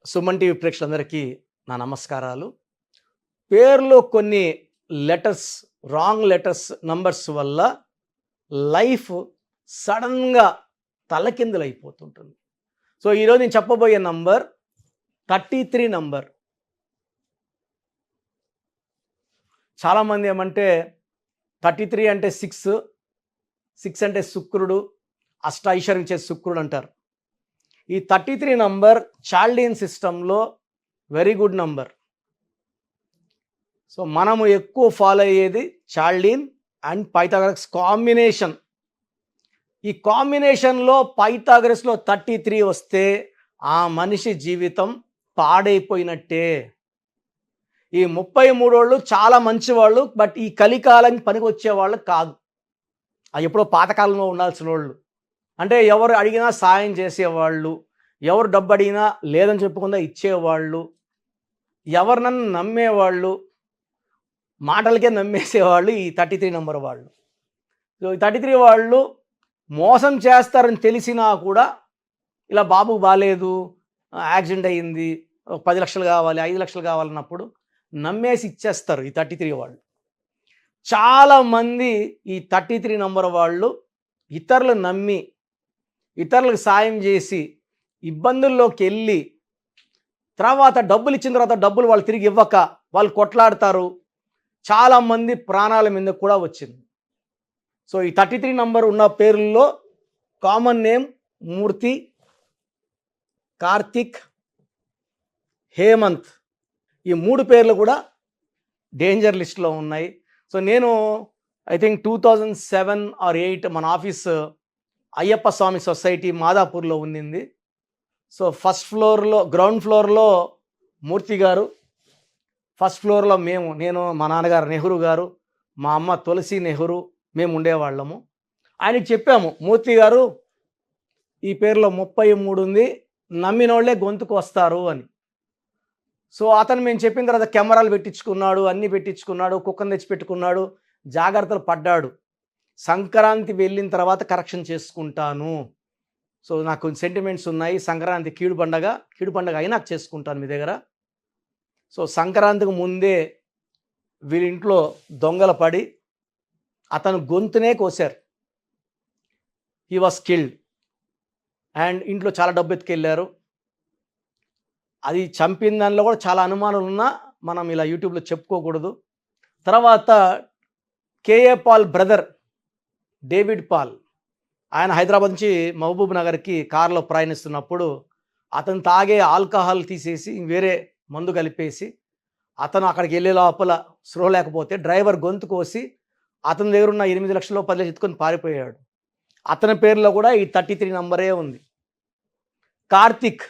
Suman TV ప్రేక్షకులందరికీ నా నమస్కారాలు. పేరులో కొన్ని లెటర్స్, రాంగ్ లెటర్స్, నంబర్స్ వల్ల లైఫ్ సడన్గా తలకిందులైపోతుంటుంది. సో ఈరోజు నేను చెప్పబోయే నంబర్ 33 నంబర్. చాలామంది ఏమంటే 33 అంటే 6 అంటే శుక్రుడు, అష్టైశ్వర్యం ఇచ్చే శుక్రుడు అంటారు. ఈ 33 నంబర్ చాల్డియన్ సిస్టంలో వెరీ గుడ్ నంబర్. సో మనము ఎక్కువ ఫాలో అయ్యేది చాల్డియన్ అండ్ పైథాగరస్ కాంబినేషన్. ఈ కాంబినేషన్లో పైథాగరస్లో 33 వస్తే ఆ మనిషి జీవితం పాడైపోయినట్టే. ఈ 33 వాళ్ళు చాలా మంచివాళ్ళు, బట్ ఈ కలికాలానికి పనికి వచ్చేవాళ్ళు కాదు. అది ఎప్పుడో పాతకాలంలో ఉండాల్సిన వాళ్ళు. అంటే ఎవరు అడిగినా సాయం చేసేవాళ్ళు, ఎవరు డబ్బు అడిగినా లేదని చెప్పకుండా ఇచ్చేవాళ్ళు, ఎవరినన్నా నమ్మేవాళ్ళు, మాటలకే నమ్మేసేవాళ్ళు ఈ 33 నెంబర్ వాళ్ళు. సో ఈ 33 వాళ్ళు మోసం చేస్తారని తెలిసినా కూడా ఇలా బాబుకు బాగాలేదు, యాక్సిడెంట్ అయ్యింది, 10 లక్షలు కావాలి, 5 లక్షలు కావాలన్నప్పుడు నమ్మేసి ఇచ్చేస్తారు ఈ 33 వాళ్ళు. చాలామంది ఈ 33 నెంబర్ వాళ్ళు ఇతరులు నమ్మి, ఇతరులకు సాయం చేసి ఇబ్బందుల్లోకి వెళ్ళి తర్వాత డబ్బులు ఇచ్చిన తర్వాత డబ్బులు వాళ్ళు తిరిగి ఇవ్వక వాళ్ళు కొట్లాడతారు. చాలామంది ప్రాణాల మీద కూడా వచ్చింది. సో ఈ 33 నంబర్ ఉన్న పేర్లలో కామన్ నేమ్ మూర్తి, కార్తిక్, హేమంత్. ఈ 3 పేర్లు కూడా డేంజర్ లిస్ట్లో ఉన్నాయి. సో నేను ఐ థింక్ 2007 or 2008 మన ఆఫీస్ అయ్యప్ప స్వామి సొసైటీ మాదాపూర్లో ఉండింది. సో ఫస్ట్ ఫ్లోర్లో, గ్రౌండ్ ఫ్లోర్లో మూర్తి గారు, ఫస్ట్ ఫ్లోర్లో నేను, మా నాన్నగారు నెహ్రూ గారు, మా అమ్మ తులసి నెహ్రూ, మేము ఉండేవాళ్ళము. ఆయనకి చెప్పాము, మూర్తి గారు ఈ పేరులో 33 ఉంది, నమ్మినోళ్లే గొంతుకు వస్తారు అని. సో అతను మేము చెప్పిన తర్వాత కెమెరాలు పెట్టించుకున్నాడు, అన్నీ పెట్టించుకున్నాడు, కుక్కను తెచ్చి పెట్టుకున్నాడు, జాగ్రత్తలు పడ్డాడు. సంక్రాంతి వెళ్ళిన తర్వాత కరెక్షన్ చేసుకుంటాను. సో నాకు సెంటిమెంట్స్ ఉన్నాయి, సంక్రాంతి కీడు పండగ అయినా చేసుకుంటాను మీ దగ్గర. సో సంక్రాంతికి ముందే వీరింట్లో దొంగల పడి అతను గొంతునే కోసారు. He was killed. అండ్ ఇంట్లో చాలా డబ్బు ఎత్తుకెళ్ళారు. అది చంపిన దానిలో కూడా చాలా అనుమానాలు ఉన్నా మనం ఇలా యూట్యూబ్లో చెప్పుకోకూడదు. తర్వాత KA Paul brother David Paul, ఆయన హైదరాబాద్ నుంచి మహబూబ్ నగర్కి కారులో ప్రయాణిస్తున్నప్పుడు అతను తాగే ఆల్కహాల్ తీసేసి వేరే మందు కలిపేసి అతను అక్కడికి వెళ్ళే లోపల స్పృహ లేకపోతే డ్రైవర్ గొంతు కోసి అతని దగ్గర ఉన్న 8 లక్షలు 10 లక్షలు ఎత్తుకొని పారిపోయాడు. అతని పేరులో కూడా ఈ 33 నంబరే ఉంది. Karthik,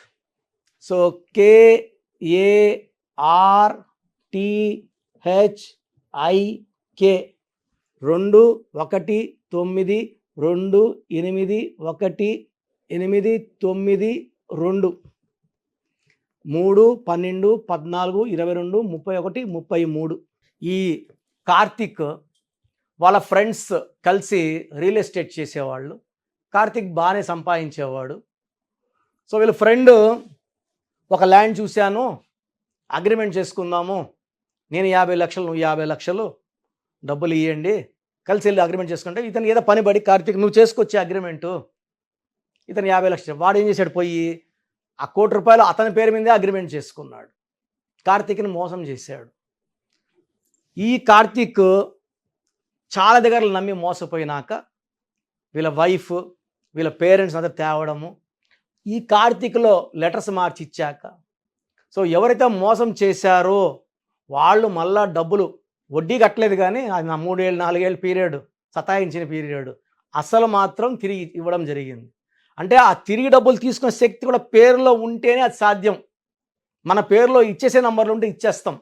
so KARTHIK 2192818923 3, 12, 14, 22, 31, 33. ఈ కార్తిక్ వాళ్ళ ఫ్రెండ్స్ కలిసి రియల్ ఎస్టేట్ చేసేవాళ్ళు. కార్తిక్ బాగానే సంపాదించేవాడు. సో వీళ్ళ ఫ్రెండ్ ఒక ల్యాండ్ చూశాను, అగ్రిమెంట్ చేసుకుందాము, నేను 50 లక్షలు, నువ్వు 50 లక్షలు, డబ్బులు ఇవ్వండి, కలిసి వెళ్ళి అగ్రిమెంట్ చేసుకుంటే ఇతను ఏదో పని పడి కార్తిక్ నువ్వు చేసుకొచ్చే అగ్రిమెంటు, ఇతను 50 లక్షలు. వాడు ఏం చేశాడు, పోయి ఆ ₹1 కోటి అతని పేరు మీదే అగ్రిమెంట్ చేసుకున్నాడు. కార్తిక్ని మోసం చేశాడు. ఈ కార్తిక్ చాలా దగ్గర నమ్మి మోసపోయినాక వీళ్ళ వైఫ్, వీళ్ళ పేరెంట్స్ అంతా తేవడము, ఈ కార్తిక్లో లెటర్స్ మార్చి ఇచ్చాక, సో ఎవరైతే మోసం చేశారో వాళ్ళు మళ్ళా డబ్బులు వడ్డీ కట్టలేదు, కానీ అది నా 3 ఏళ్ళు 4 ఏళ్ళ పీరియడ్ సతాయించిన పీరియడ్ అసలు మాత్రం తిరిగి ఇవ్వడం జరిగింది. అంటే ఆ తిరిగి డబ్బులు తీసుకునే శక్తి కూడా పేరులో ఉంటేనే అది సాధ్యం. మన పేరులో ఇచ్చేసే నంబర్లు ఉంటే ఇచ్చేస్తాం.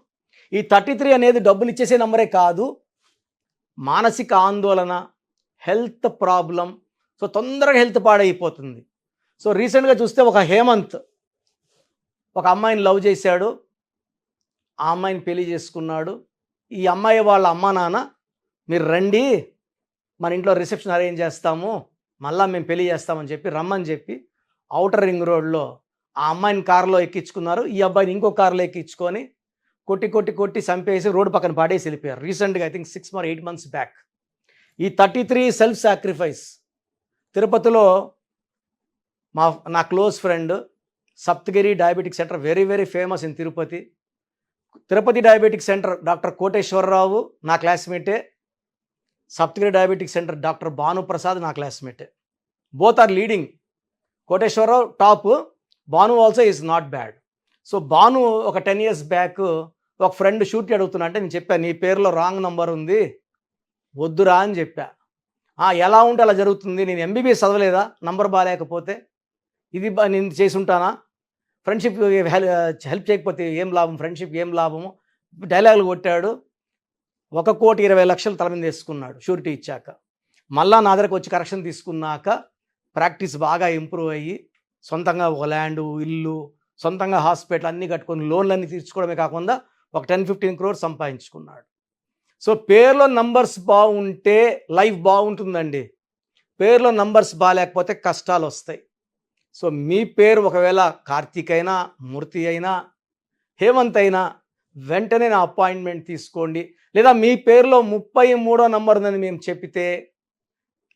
ఈ 33 అనేది డబ్బులు ఇచ్చేసే నంబరే కాదు, మానసిక ఆందోళన, హెల్త్ ప్రాబ్లం, సో తొందరగా హెల్త్ పాడైపోతుంది. సో రీసెంట్గా చూస్తే ఒక హేమంత్ ఒక అమ్మాయిని లవ్ చేశాడు, ఆ అమ్మాయిని పెళ్లి చేసుకున్నాడు. ఈ అమ్మాయి వాళ్ళ అమ్మా నాన్న మీరు రండి, మన ఇంట్లో రిసెప్షన్ అరేంజ్ చేస్తాము, మళ్ళీ మేము పెళ్లి చేస్తామని చెప్పి రమ్మని చెప్పి ఔటర్ రింగ్ రోడ్లో ఆ అమ్మాయిని కారులో ఎక్కించుకున్నారు, ఈ అబ్బాయిని ఇంకో కారులో ఎక్కించుకొని కొట్టి చంపేసి రోడ్డు పక్కన పాడేసి వెళ్ళిపోయారు. రీసెంట్గా I think 6 or 8 months back. ఈ 33 సెల్ఫ్ సాక్రిఫైస్ తిరుపతిలో నా close friend Saptagiri diabetic centre, very very famous in Tirupati. Tirupati diabetic centre doctor Koteswararao నా క్లాస్మేటే, Saptagiri diabetic centre doctor Bhanuprasad నా క్లాస్మేటే. Both are leading. Koteswararao top, Bhanu also is not bad. So Bhanu ఒక 10 years బ్యాక్ ఒక friend surety అడుగుతున్నా అంటే నేను చెప్పాను, నీ పేరులో రాంగ్ నంబర్ ఉంది, వద్దురా అని చెప్పా. ఎలా ఉంటే అలా జరుగుతుంది, నేను ఎంబీబీఎస్ చదవలేదా నంబర్ బాగాలేకపోతే, ఇది నేను చేసి ఉంటానా, ఫ్రెండ్షిప్ హెల్ప్ చేయకపోతే ఏం లాభం, ఫ్రెండ్షిప్ ఏం లాభము, డైలాగులు కొట్టాడు. 1,20,00,000 తల మీద వేసుకున్నాడు షూరిటీ ఇచ్చాక. మళ్ళా నా దగ్గరకు వచ్చి కరెక్షన్ తీసుకున్నాక ప్రాక్టీస్ బాగా ఇంప్రూవ్ అయ్యి సొంతంగా ఒక ల్యాండు, ఇల్లు, సొంతంగా హాస్పిటల్ అన్నీ కట్టుకొని లోన్లన్నీ తీర్చుకోవడమే కాకుండా ఒక 10-15 crores సంపాదించుకున్నాడు. సో పేరులో నంబర్స్ బాగుంటే లైఫ్ బాగుంటుందండి. పేరులో నంబర్స్ బాగాలేకపోతే కష్టాలు వస్తాయి. సో మీ పేరు ఒకవేళ కార్తీక్ అయినా, మూర్తి అయినా, హేమంత్ అయినా వెంటనే నా అపాయింట్మెంట్ తీసుకోండి. లేదా మీ పేరులో 33వ నంబర్ ఉందని మేము చెప్పితే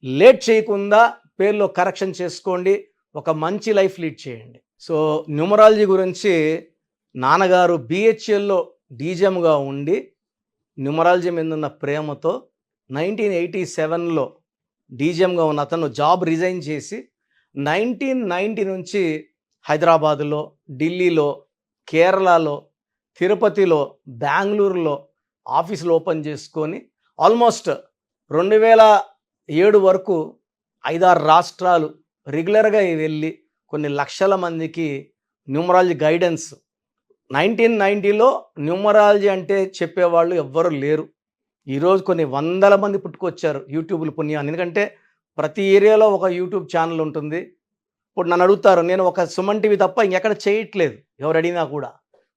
లేట్ చేయకుండా పేరులో కరెక్షన్ చేసుకోండి, ఒక మంచి లైఫ్ లీడ్ చేయండి. సో న్యూమరాలజీ గురించి నాన్నగారు BHLలో డీజెమ్గా ఉండి న్యూమరాలజీ మీద ఉన్న ప్రేమతో 1987లో డీజెమ్గా ఉన్న అతను జాబ్ రిజైన్ చేసి 1990 నుంచి హైదరాబాదులో, ఢిల్లీలో, కేరళలో, తిరుపతిలో, బెంగళూరులో ఆఫీసులు ఓపెన్ చేసుకొని ఆల్మోస్ట్ 2007 వరకు 5-6 రాష్ట్రాలు రెగ్యులర్గా వెళ్ళి కొన్ని లక్షల మందికి న్యూమరాలజీ గైడెన్స్. 1990లో న్యూమరాలజీ అంటే చెప్పేవాళ్ళు ఎవ్వరు లేరు. ఈరోజు కొన్ని వందల మంది పుట్టుకొచ్చారు యూట్యూబ్లు పుణ్యాన్ని. ఎందుకంటే ప్రతి ఏరియాలో ఒక యూట్యూబ్ ఛానల్ ఉంటుంది. ఇప్పుడు నన్ను అడుగుతారు, నేను ఒక సుమన్ టీవీ తప్ప ఇంకెక్కడ చేయట్లేదు ఎవరు అడిగినా కూడా.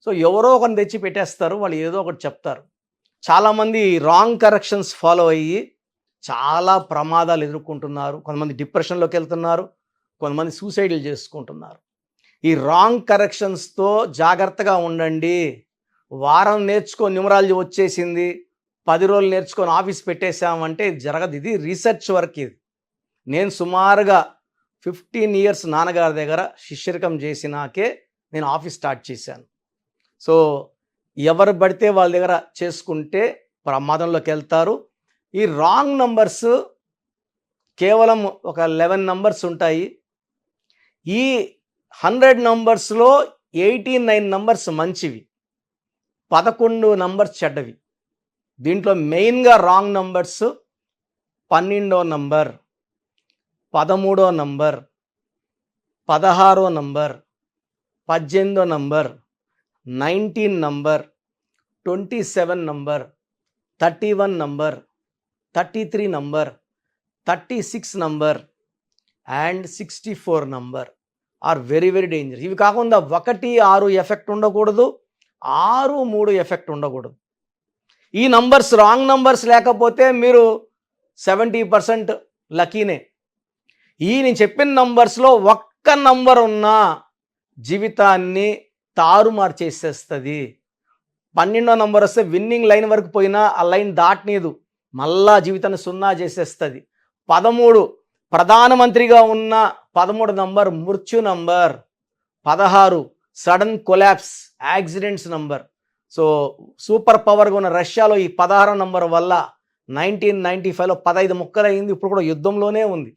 సో ఎవరో ఒకరిని తెచ్చి పెట్టేస్తారు, వాళ్ళు ఏదో ఒకటి చెప్తారు. చాలామంది రాంగ్ కరెక్షన్స్ ఫాలో అయ్యి చాలా ప్రమాదాలు ఎదుర్కొంటున్నారు. కొంతమంది డిప్రెషన్లోకి వెళ్తున్నారు, కొంతమంది సూసైడ్లు చేసుకుంటున్నారు. ఈ రాంగ్ కరెక్షన్స్తో జాగ్రత్తగా ఉండండి. వారం నేర్చుకొని న్యూమరాలజీ వచ్చేసింది, 10 రోజులు నేర్చుకొని ఆఫీస్ పెట్టేశామంటే ఇది జరగదు. ఇది రీసెర్చ్ వర్క్. ఇది నేను సుమారుగా 15 years నాన్నగారి దగ్గర శిష్యరికం చేసినాకే నేను ఆఫీస్ స్టార్ట్ చేశాను. సో ఎవరు పడితే వాళ్ళ దగ్గర చేసుకుంటే ప్రమాదంలోకి వెళ్తారు. ఈ రాంగ్ నంబర్స్ కేవలం ఒక 11 numbers ఉంటాయి. ఈ 100 numbers-లో 89 numbers మంచివి, 11 numbers చెడ్డవి. దీంట్లో మెయిన్గా రాంగ్ నంబర్స్ 12వ నంబర్, 13వ నంబర్, 16వ నంబర్, 18వ number, 19 number, 27 number, 31 number, 33 number, 36 number and 64 number are very very dangerous. ఇవి కాకుండా 1-6 ఎఫెక్ట్ ఉండకూడదు, 6-3 ఎఫెక్ట్ ఉండకూడదు. ఈ నంబర్స్ రాంగ్ నంబర్స్ లేకపోతే మీరు 70% లక్కీనే. నేను చెప్పిన నంబర్స్లో ఒక్క నంబర్ ఉన్నా జీవితాన్ని తారుమారు చేసేస్తుంది. 12వ నంబర్ వస్తే విన్నింగ్ లైన్ వరకు పోయినా ఆ లైన్ దాటనీదు, మళ్ళా జీవితాన్ని 0 చేసేస్తుంది. 13 ప్రధానమంత్రిగా ఉన్న 13 నంబర్ మృత్యు number. 16 sudden collapse, accidents number. So super పవర్గా ఉన్న రష్యాలో ఈ 16వ నంబర్ వల్ల 1995లో 15 ముక్కలు అయింది. ఇప్పుడు కూడా యుద్ధంలోనే ఉంది.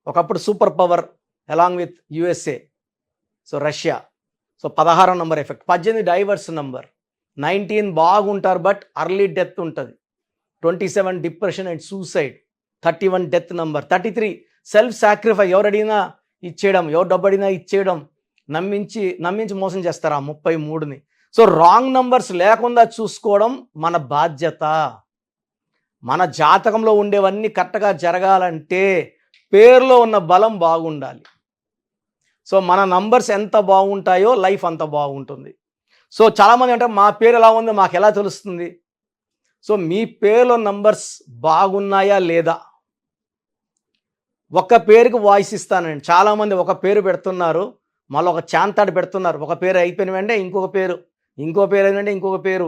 ఒకప్పుడు super power along with USA, so Russia. So 16వ నంబర్ ఎఫెక్ట్. 18 divorce number. 19 బాగుంటారు బట్ అర్లీ డెత్ ఉంటుంది. 27 depression and suicide. 31 death number. 33 self sacrifice, ఎవరు అడిగినా ఇచ్చేయడం, ఎవరు డబ్బు అడిగినా ఇచ్చేయడం, నమ్మించి మోసం చేస్తారు ఆ 33ని. సో రాంగ్ నంబర్స్ లేకుండా చూసుకోవడం మన బాధ్యత. మన జాతకంలో ఉండేవన్నీ కరెక్ట్గా జరగాలంటే పేరులో ఉన్న బలం బాగుండాలి. సో మన నంబర్స్ ఎంత బాగుంటాయో లైఫ్ అంత బాగుంటుంది. సో చాలామంది అంటే మా పేరు ఎలా ఉందో మాకు ఎలా తెలుస్తుంది? సో మీ పేరులో నంబర్స్ బాగున్నాయా లేదా? ఒక్క పేరుకి వాయిస్ ఇస్తానండి. చాలామంది ఒక పేరు పెడుతున్నారు, మళ్ళీ ఒక చాంతాడు పెడుతున్నారు. ఒక పేరు అయిపోయిన వెంటనే ఇంకొక పేరు, ఇంకో పేరు అయిన వెంటనే ఇంకొక పేరు.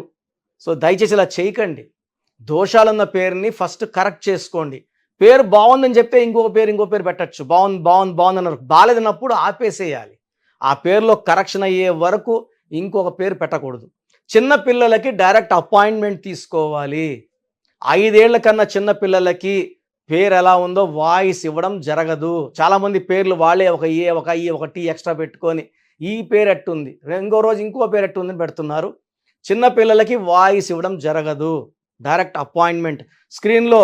సో దయచేసి ఇలా చేయకండి. దోషాలున్న పేరుని ఫస్ట్ కరెక్ట్ చేసుకోండి. పేరు బాగుందని చెప్తే ఇంకో పేరు పెట్టచ్చు. బాగుంది అన్నారు. బాగాలేదన్నప్పుడు ఆపేసేయాలి. ఆ పేరులో కరెక్షన్ అయ్యే వరకు ఇంకొక పేరు పెట్టకూడదు. చిన్న పిల్లలకి డైరెక్ట్ అపాయింట్మెంట్ తీసుకోవాలి. 5 ఏళ్ల కన్నా చిన్న పిల్లలకి పేరు ఎలా ఉందో వాయిస్ ఇవ్వడం జరగదు. చాలామంది పేర్లు వాళ్ళే ఒక ఏ, ఒక ఐ, ఒక టీ ఎక్స్ట్రా పెట్టుకొని ఈ పేరు ఎట్టుంది, ఇంకో రోజు ఇంకో పేరు ఎట్టుందని పెడుతున్నారు. చిన్న పిల్లలకి వాయిస్ ఇవ్వడం జరగదు. Direct appointment. స్క్రీన్లో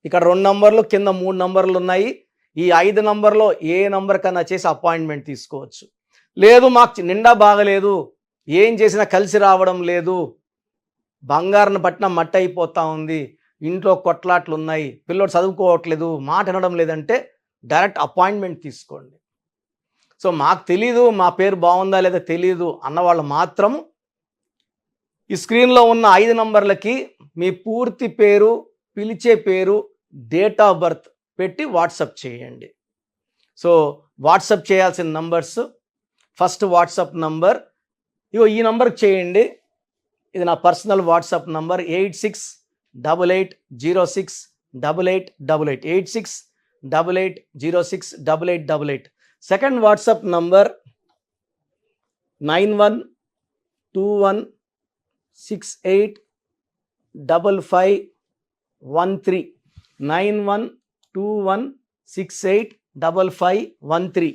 ఇక్కడ 2 నంబర్లు, కింద 3 నంబర్లు ఉన్నాయి. ఈ 5 నంబర్లో ఏ నంబర్ కన్నా చేసి అపాయింట్మెంట్ తీసుకోవచ్చు. లేదు మాకు నిండా బాగలేదు, ఏం చేసినా కలిసి రావడం లేదు, బంగారం పట్టిన మట్టి అయిపోతూ ఉంది, ఇంట్లో కొట్లాట్లు ఉన్నాయి, పిల్లోడు చదువుకోవట్లేదు, మాట వినడం లేదంటే డైరెక్ట్ అపాయింట్మెంట్ తీసుకోండి. సో మాకు తెలీదు, మా పేరు బాగుందా లేదా తెలీదు అన్నవాళ్ళు మాత్రం ఈ స్క్రీన్లో ఉన్న 5 నంబర్లకి మీ పూర్తి పేరు, పిలిచే పేరు, డేట్ ఆఫ్ బర్త్ పెట్టి వాట్సాప్ చేయండి. సో వాట్సాప్ చేయాల్సిన నంబర్స్, ఫస్ట్ వాట్సాప్ నంబర్ ఈ నంబర్కి చేయండి. ఇది నా personal WhatsApp number 8688068888 8688068888. Second WhatsApp number 9121685513 9121685513.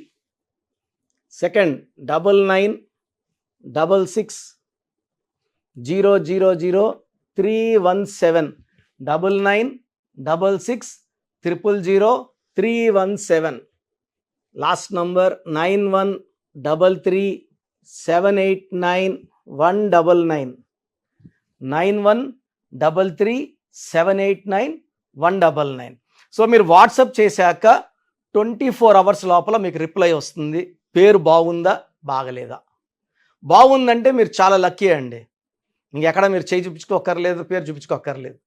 Second 9966000317 9966000317. Last number 9133789199 9133789199. So మీరు వాట్సాప్ చేశాక 24 అవర్స్ లోపల మీకు రిప్లై వస్తుంది. పేరు బాగుందా బాగలేదా. బాగుందంటే మీరు చాలా లక్కీ అండి. ఇంకెక్కడ మీరు చేయి చూపించుకోక్కర్లేదు, పేరు చూపించుకోక్కర్లేదు.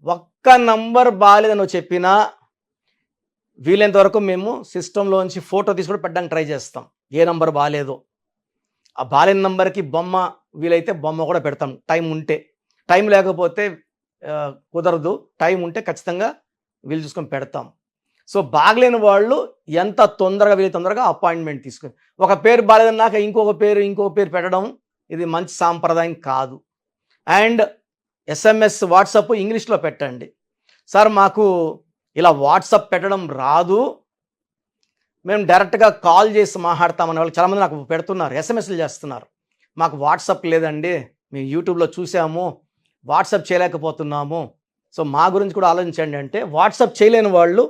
ఒక్క నంబర్ బాగాలేదని చెప్పినా వీలైనంత వరకు మేము సిస్టంలోంచి ఫోటో తీసుకొని పెట్టడానికి ట్రై చేస్తాం. ఏ నంబర్ బాగాలేదో ఆ బాలేని నంబర్కి బొమ్మ, వీలైతే బొమ్మ కూడా పెడతాం టైం ఉంటే. టైం లేకపోతే కుదరదు, టైం ఉంటే ఖచ్చితంగా వీలు చూసుకొని పెడతాం. సో బాగలేని వాళ్ళు ఎంత తొందరగా వీలు తొందరగా అపాయింట్మెంట్ తీసుకొని, ఒక పేరు బాగాలేదన్నాక ఇంకొక పేరు పెట్టడం ఇది మంచి సాంప్రదాయం కాదు. అండ్ SMS వాట్సాప్ ఇంగ్లీష్లో పెట్టండి. సార్ మాకు ఇలా వాట్సాప్ పెట్టడం రాదు, మేము డైరెక్ట్గా కాల్ చేసి మాట్లాడతామని వాళ్ళు చాలామంది నాకు పెడుతున్నారు, SMSలు చేస్తున్నారు. మాకు వాట్సాప్ లేదండి, మేము యూట్యూబ్లో చూసాము, వాట్సాప్ చేయలేకపోతున్నాము. సో మా గురించి కూడా ఆలోచించండి అంటే, వాట్సాప్ చేయలేని వాళ్ళు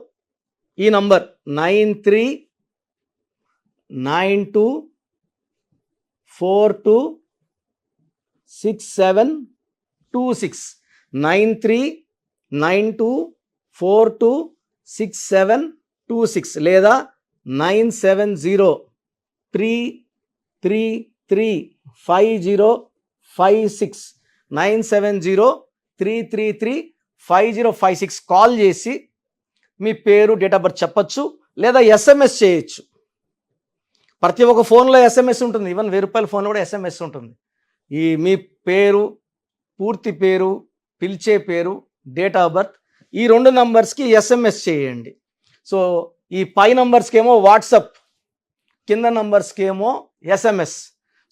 ఈ నంబర్ 9392426726 9392426726 లేదా 9703335056 9703335056 కాల్ చేసి మీ పేరు, డేట్ ఆఫ్ బర్త్ చెప్పచ్చు, లేదా SMS చేయొచ్చు. ప్రతి ఒక్క ఫోన్లో SMS ఉంటుంది, ఈవెన్ ₹1000 ఫోన్లో కూడా SMS ఉంటుంది. ఈ మీ పేరు, పూర్తి పేరు, పిలిచే పేరు, డేట్ ఆఫ్ బర్త్ ఈ 2 నంబర్స్కి SMS చేయండి. సో ఈ పై నంబర్స్కి ఏమో వాట్సాప్, కింద నంబర్స్కి ఏమో SMS.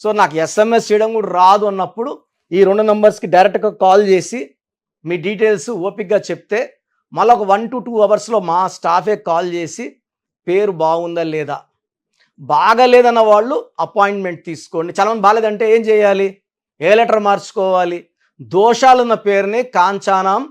సో నాకు SMS చేయడం కూడా రాదు అన్నప్పుడు ఈ 2 నంబర్స్కి డైరెక్ట్గా కాల్ చేసి మీ డీటెయిల్స్ ఓపిక్గా చెప్తే మళ్ళీ ఒక 1 to 2 అవర్స్లో మా స్టాఫే కాల్ చేసి పేరు బాగుందా లేదా, బాగాలేదన్న వాళ్ళు అపాయింట్మెంట్ తీసుకోండి. చాలామంది బాగాలేదంటే ఏం చేయాలి, ఏ లెటర్ మార్చుకోవాలి, దోషాలున్న పేరుని కాంచానాం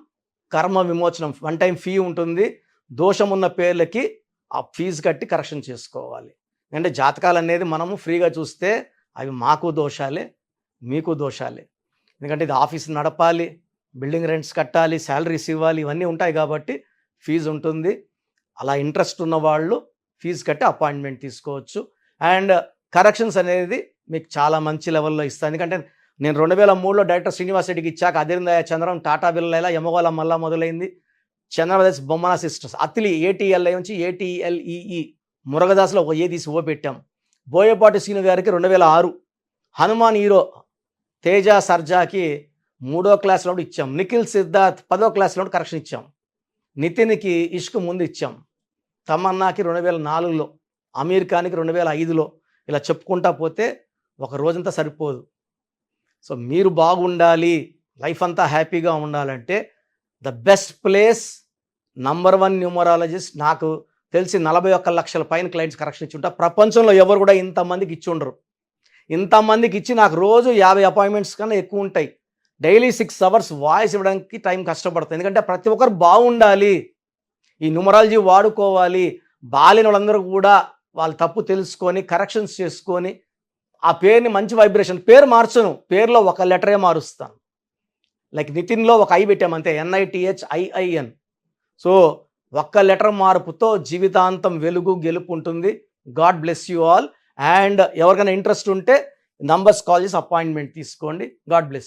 కర్మ విమోచనం 1 టైం ఫీ ఉంటుంది. దోషం ఉన్న పేర్లకి ఆ ఫీజు కట్టి కరెక్షన్ చేసుకోవాలి. అంటే జాతకాలు అనేది మనము ఫ్రీగా చూస్తే అవి మాకు దోషాలే, మీకు దోషాలే. ఎందుకంటే ఇది ఆఫీస్ నడపాలి, బిల్డింగ్ రెంట్స్ కట్టాలి, శాలరీస్ ఇవ్వాలి, ఇవన్నీ ఉంటాయి కాబట్టి ఫీజు ఉంటుంది. అలా ఇంట్రెస్ట్ ఉన్న వాళ్ళు ఫీజు కట్టి అపాయింట్మెంట్ తీసుకోవచ్చు. అండ్ కరెక్షన్స్ అనేది మీకు చాలా మంచి లెవెల్లో ఇస్తాను. ఎందుకంటే నేను 2003లో డైరెక్టర్ శ్రీనివాస్ రెడ్డికి ఇచ్చాక అదిరిందయ చంద్రం, టాటా బిర్లా, యమగోళ మళ్ళా మొదలైంది, చంద్రప్రదేశ్ బొమ్మన సిస్టర్స్, అతిలి ATLI నుంచి ATLEE, మురగదాసులో ఒక ఏ తీసి ఓ పెట్టాం, బోయపాటి శ్రీను గారికి 2006, హనుమాన్ హీరో తేజ సర్జాకి 3వ క్లాస్లో ఇచ్చాం, నిఖిల్ సిద్ధార్థ్ 10వ క్లాస్లో కరెక్షన్ ఇచ్చాం, నితిన్కి ఇష్క్ ముందు ఇచ్చాం, తమన్నాకి 2004లో, అమీర్ ఖాన్కి 2005లో, ఇలా చెప్పుకుంటా పోతే ఒక రోజంతా సరిపోదు. సో మీరు బాగుండాలి, లైఫ్ అంతా హ్యాపీగా ఉండాలంటే the best place number 1 numerologist. నాకు తెలిసి 41 లక్షల పైన క్లయింట్స్ కరెక్షన్ ఇచ్చి ఉంటా. ప్రపంచంలో ఎవరు కూడా ఇంతమందికి ఇచ్చి ఉండరు. ఇంతమందికి ఇచ్చి నాకు రోజు 50 అపాయింట్మెంట్స్ కన్నా ఎక్కువ ఉంటాయి. డైలీ 6 అవర్స్ వాయిస్ ఇవ్వడానికి టైం కష్టపడుతుంది. ఎందుకంటే ప్రతి ఒక్కరు బాగుండాలి, ఈ న్యూమరాలజీ వాడుకోవాలి. బాలేని వాళ్ళందరూ కూడా వాళ్ళ తప్పు తెలుసుకొని కరెక్షన్స్ చేసుకొని ఆ పేరుని మంచి వైబ్రేషన్, పేరు మార్చను, పేరులో ఒక లెటరే మారుస్తాను. లైక్ నితిన్లో ఒక ఐ పెట్టామంతే, NITHIIN. సో ఒక్క లెటర్ మార్పుతో జీవితాంతం వెలుగు గెలుపు ఉంటుంది. God bless you all. And ఎవరికైనా ఇంట్రెస్ట్ ఉంటే నంబర్స్ కాల్ చేసి అపాయింట్మెంట్ తీసుకోండి. God bless you.